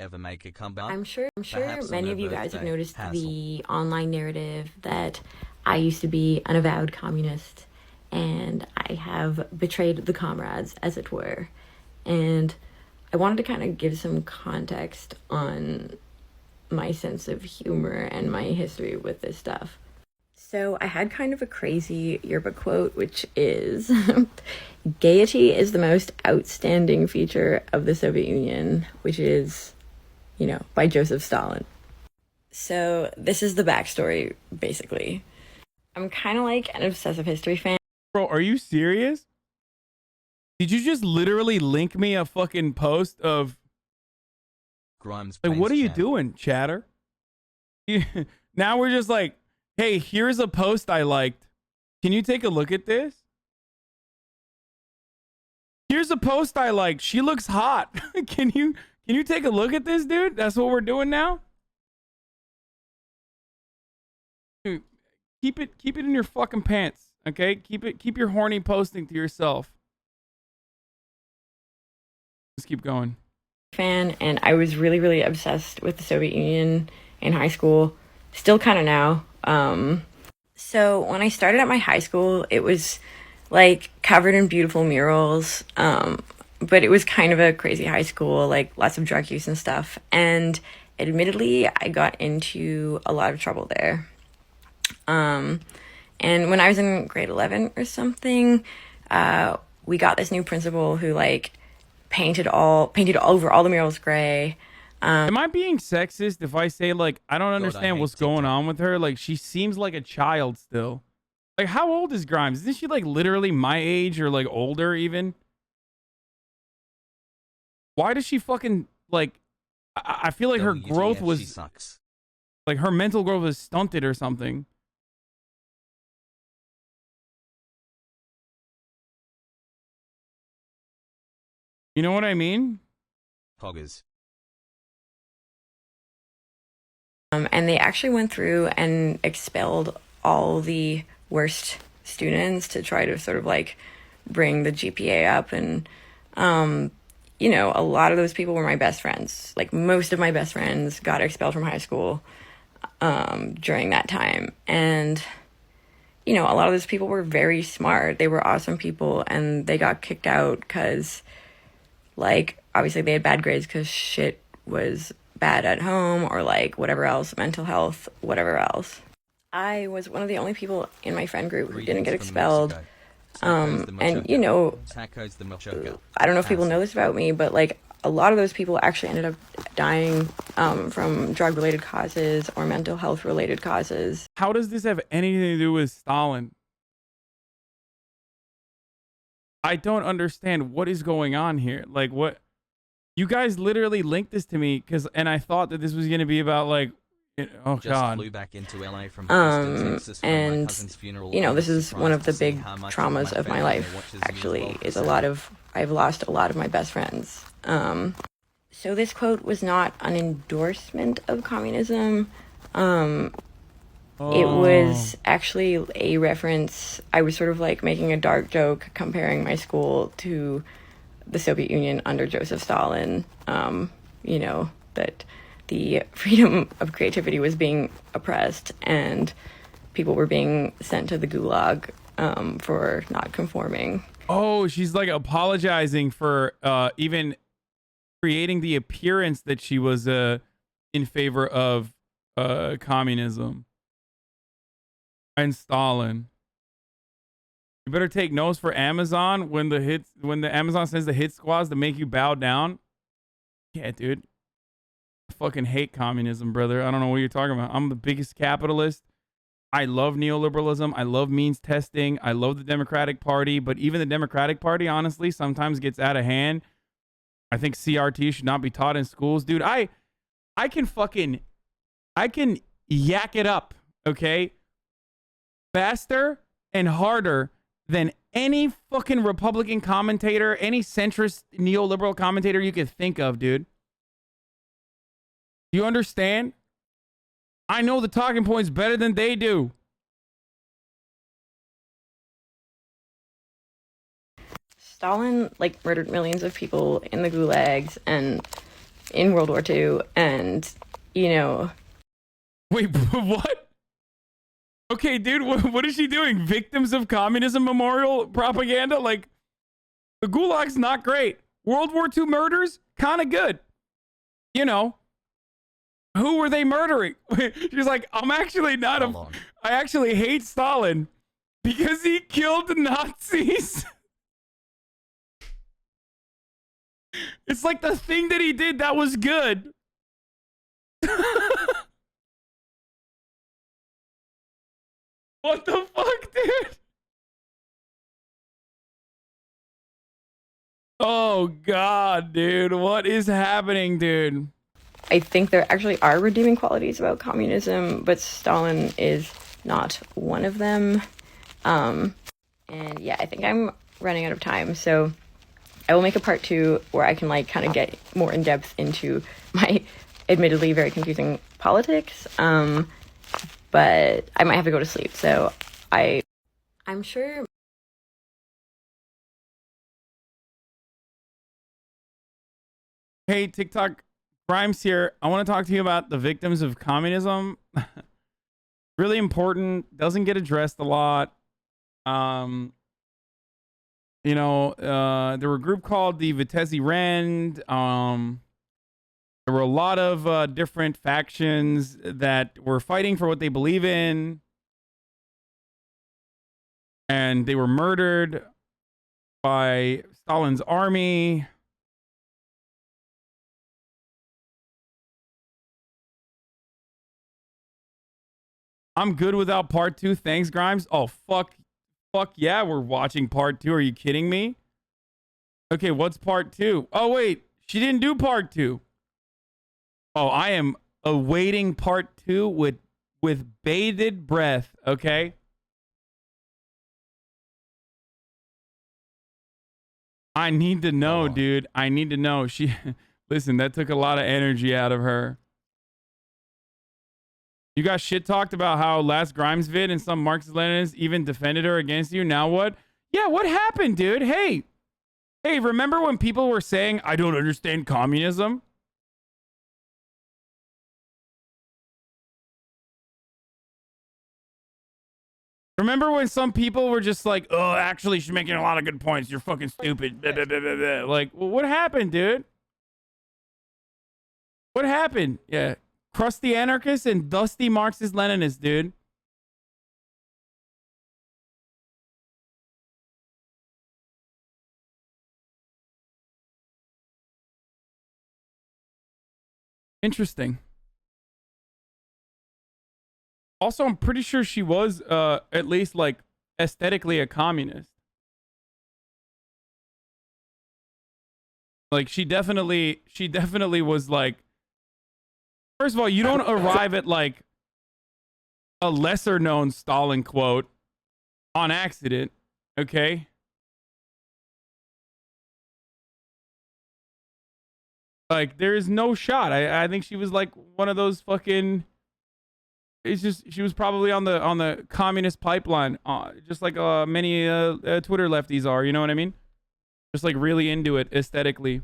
ever make a comeback? I'm sure Perhaps on many her of you guys have birthday. noticed Hassle. the online narrative that I used to be an avowed communist and I have betrayed the comrades, as it were. And I wanted to kind of give some context on my sense of humor and my history with this stuff. So I had kind of a crazy yearbook quote, which is gaiety is the most outstanding feature of the Soviet Union, which is, by Joseph Stalin. So this is the backstory, basically. I'm kind of like an obsessive history fan. Bro, are you serious? Did you just literally link me a fucking post of Grimes like, what are you chat. doing, chatter? Now we're just like, hey, here's a post I liked. Can you take a look at this? Here's a post I liked. She looks hot. Can you take a look at this, dude? That's what we're doing now? Dude, keep it in your fucking pants, okay? Keep your horny posting to yourself. Let's keep going. Fan, and I was really, really obsessed with the Soviet Union in high school. Still kind of now. So when I started at my high school, it was like covered in beautiful murals. But it was kind of a crazy high school, like lots of drug use and stuff. And admittedly, I got into a lot of trouble there. And when I was in grade 11 or something, we got this new principal who like painted over all the murals gray. Am I being sexist if I say, like, I don't understand what's going TikTok. on with her? Like, she seems like a child still. Like, how old is Grimes? Isn't she, like, literally my age or, like, older even? Why does she fucking, like, I feel like her growth WTF, was, she sucks. like, her mental growth was stunted or something. You know what I mean? Poggers. And they actually went through and expelled all the worst students to try to sort of like bring the GPA up. And, a lot of those people were my best friends. Like most of my best friends got expelled from high school during that time. And, a lot of those people were very smart. They were awesome people and they got kicked out because, like, obviously they had bad grades because shit was bad at home or like whatever else, mental health, whatever else. I was one of the only people in my friend group who didn't get expelled. And I don't know if people know this about me, but like a lot of those people actually ended up dying from drug related causes or mental health related causes. How does this have anything to do with Stalin? I don't understand what is going on here. Like, what? You guys literally linked this to me and I thought that this was going to be about like, oh Just God. flew back into LA from Austin, Texas for my And cousin's funeral. this is one of the big traumas of my family life, watches me as actually, well, is so- I've lost a lot of my best friends. So this quote was not an endorsement of communism. It was actually a reference. I was sort of like making a dark joke comparing my school to the Soviet Union under Joseph Stalin. That the freedom of creativity was being oppressed and people were being sent to the gulag for not conforming. Oh, she's like apologizing for even creating the appearance that she was in favor of communism and Stalin. You better take notes for Amazon when the Amazon sends the hit squads to make you bow down. Yeah, dude. I fucking hate communism, brother. I don't know what you're talking about. I'm the biggest capitalist. I love neoliberalism. I love means testing. I love the Democratic Party, but even the Democratic Party, honestly, sometimes gets out of hand. I think CRT should not be taught in schools, dude. I can yak it up, okay? Faster and harder than any fucking Republican commentator, any centrist neoliberal commentator you could think of, dude. You understand? I know the talking points better than they do. Stalin like murdered millions of people in the gulags, and in World War II, and you know. Wait, what? Okay, dude, what is she doing? Victims of Communism memorial propaganda? Like, the Gulag's not great. World War II murders? Kind of good. You know, who were they murdering? She's like, I'm actually not I actually hate Stalin because he killed Nazis. It's like the thing that he did that was good. What the fuck, dude? Oh, God, dude. What is happening, dude? I think there actually are redeeming qualities about communism, but Stalin is not one of them. And yeah, I think I'm running out of time, so I will make a part 2 where I can like kind of get more in depth into my admittedly very confusing politics. But I might have to go to sleep, so I'm sure. Hey, TikTok Grimes here. I want to talk to you about the victims of communism. Really important. Doesn't get addressed a lot. You know, there were a group called the Vitesse Rend. There were a lot of different factions that were fighting for what they believe in. And they were murdered by Stalin's army. I'm good without part 2. Thanks, Grimes. Oh, fuck yeah, we're watching part 2. Are you kidding me? Okay, what's part 2? Oh, wait. She didn't do part 2. Oh, I am awaiting part 2 with bated breath, okay? I need to know, dude. I need to know. Listen, that took a lot of energy out of her. You got shit talked about how last Grimes vid and some Marxist-Leninists even defended her against you. Now what? Yeah, what happened, dude? Hey, remember when people were saying, I don't understand communism? Remember when some people were just like, oh, actually, she's making a lot of good points. You're fucking stupid. Blah, blah, blah, blah, blah. Like, well, what happened, dude? What happened? Yeah. Crusty anarchist and dusty Marxist-Leninist, dude. Interesting. Also, I'm pretty sure she was at least like aesthetically a communist. Like she definitely was like, first of all, you don't arrive at like a lesser known Stalin quote on accident, okay? Like there is no shot. I think she was like one of those fucking, it's just she was probably on the communist pipeline, just like many Twitter lefties are, you know what I mean? Just like really into it aesthetically.